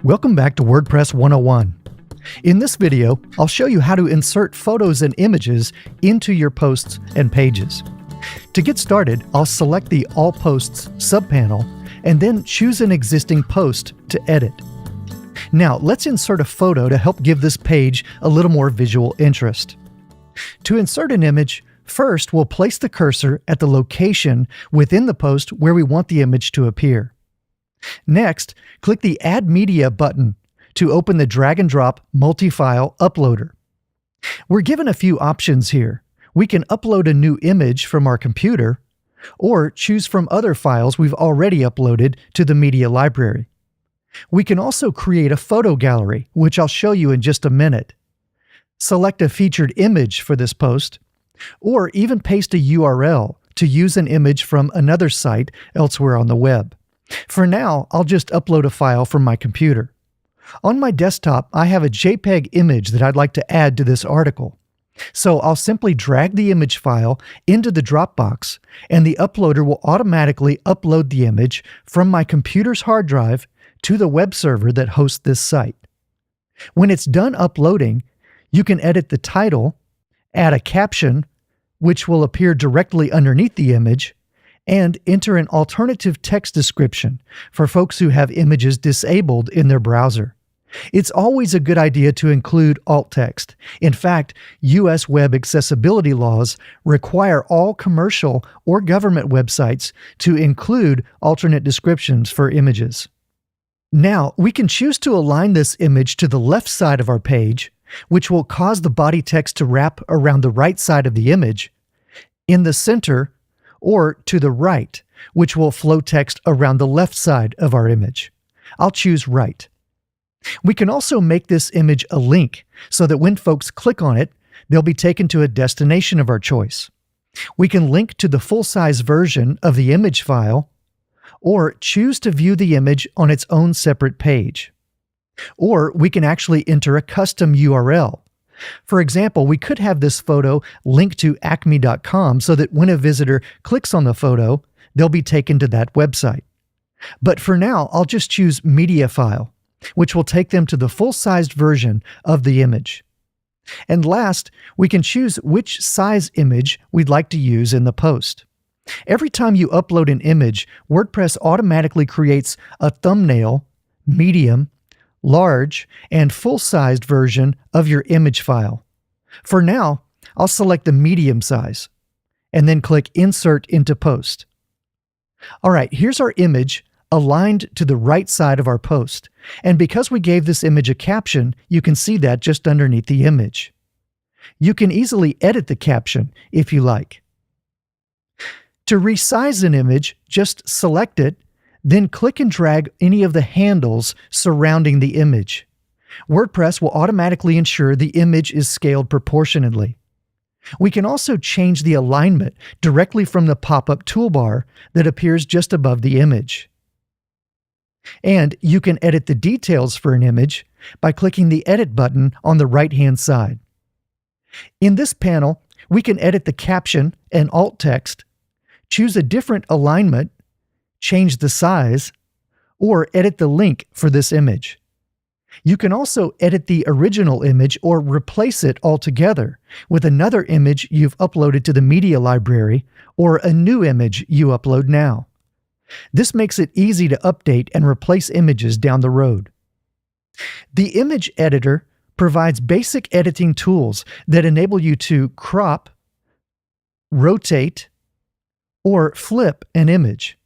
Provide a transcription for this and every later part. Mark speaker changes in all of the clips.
Speaker 1: Welcome back to WordPress 101. In this video, I'll show you how to insert photos and images into your posts and pages. To get started, I'll select the All Posts subpanel and then choose an existing post to edit. Now, let's insert a photo to help give this page a little more visual interest. To insert an image, first we'll place the cursor at the location within the post where we want the image to appear. Next, click the Add Media button to open the drag-and-drop multi-file uploader. We're given a few options here. We can upload a new image from our computer, or choose from other files we've already uploaded to the media library. We can also create a photo gallery, which I'll show you in just a minute. Select a featured image for this post, or even paste a URL to use an image from another site elsewhere on the web. For now, I'll just upload a file from my computer. On my desktop, I have a JPEG image that I'd like to add to this article. So I'll simply drag the image file into the Dropbox, and the uploader will automatically upload the image from my computer's hard drive to the web server that hosts this site. When it's done uploading, you can edit the title, add a caption, which will appear directly underneath the image, and enter an alternative text description for folks who have images disabled in their browser. It's always a good idea to include alt text. In fact, US web accessibility laws require all commercial or government websites to include alternate descriptions for images. Now, we can choose to align this image to the left side of our page, which will cause the body text to wrap around the right side of the image, in the center, or to the right, which will flow text around the left side of our image. I'll choose right. We can also make this image a link so that when folks click on it, they'll be taken to a destination of our choice. We can link to the full-size version of the image file, or choose to view the image on its own separate page. Or we can actually enter a custom URL. For example, we could have this photo linked to acme.com so that when a visitor clicks on the photo, they'll be taken to that website. But for now, I'll just choose Media File, which will take them to the full-sized version of the image. And last, we can choose which size image we'd like to use in the post. Every time you upload an image, WordPress automatically creates a thumbnail, medium, large, and full-sized version of your image file. For now, I'll select the medium size, and then click Insert into Post. All right, here's our image aligned to the right side of our post, and because we gave this image a caption, you can see that just underneath the image. You can easily edit the caption if you like. To resize an image, just select it, then click and drag any of the handles surrounding the image. WordPress will automatically ensure the image is scaled proportionately. We can also change the alignment directly from the pop-up toolbar that appears just above the image. And you can edit the details for an image by clicking the Edit button on the right-hand side. In this panel, we can edit the caption and alt text, choose a different alignment, change the size, or edit the link for this image. You can also edit the original image or replace it altogether with another image you've uploaded to the media library or a new image you upload now. This makes it easy to update and replace images down the road. The image editor provides basic editing tools that enable you to crop, rotate, or flip an image.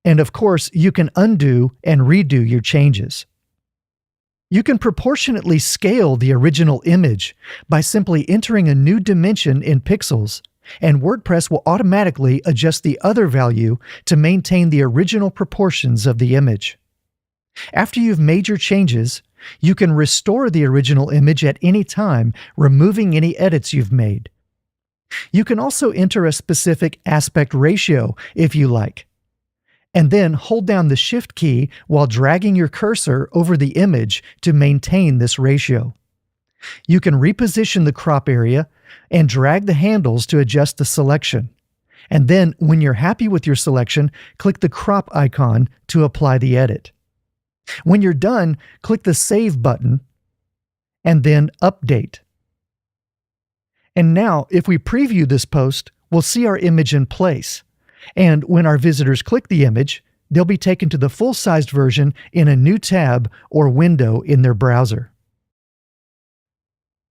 Speaker 1: And of course, you can undo and redo your changes. You can proportionately scale the original image by simply entering a new dimension in pixels, and WordPress will automatically adjust the other value to maintain the original proportions of the image. After you've made your changes, you can restore the original image at any time, removing any edits you've made. You can also enter a specific aspect ratio if you like, and then hold down the Shift key while dragging your cursor over the image to maintain this ratio. You can reposition the crop area and drag the handles to adjust the selection. And then, when you're happy with your selection, click the crop icon to apply the edit. When you're done, click the Save button and then Update. And now, if we preview this post, we'll see our image in place. And when our visitors click the image, they'll be taken to the full-sized version in a new tab or window in their browser.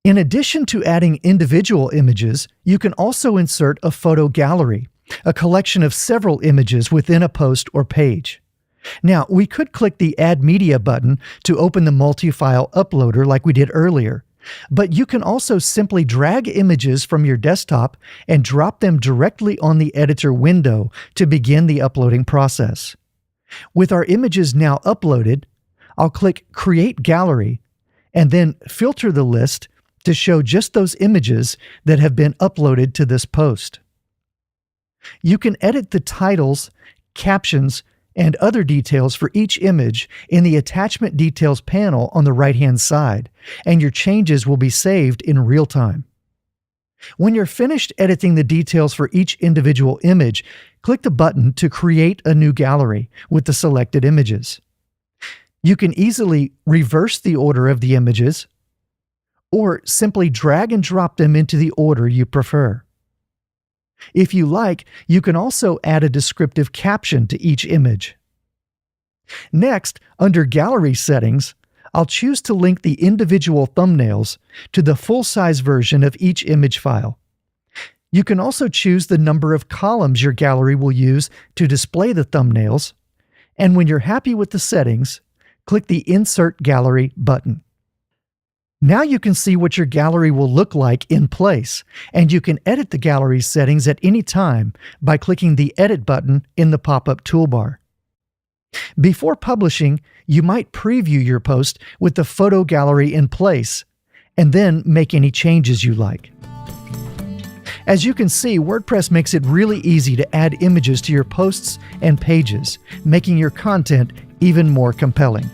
Speaker 1: In addition to adding individual images, you can also insert a photo gallery, a collection of several images within a post or page. Now, we could click the Add Media button to open the multi-file uploader like we did earlier, but you can also simply drag images from your desktop and drop them directly on the editor window to begin the uploading process. With our images now uploaded, I'll click Create Gallery and then filter the list to show just those images that have been uploaded to this post. You can edit the titles, captions, and other details for each image in the Attachment Details panel on the right-hand side, and your changes will be saved in real time. When you're finished editing the details for each individual image, click the button to create a new gallery with the selected images. You can easily reverse the order of the images, or simply drag and drop them into the order you prefer. If you like, you can also add a descriptive caption to each image. Next, under Gallery Settings, I'll choose to link the individual thumbnails to the full-size version of each image file. You can also choose the number of columns your gallery will use to display the thumbnails, and when you're happy with the settings, click the Insert Gallery button. Now you can see what your gallery will look like in place, and you can edit the gallery settings at any time by clicking the Edit button in the pop-up toolbar. Before publishing, you might preview your post with the photo gallery in place, and then make any changes you like. As you can see, WordPress makes it really easy to add images to your posts and pages, making your content even more compelling.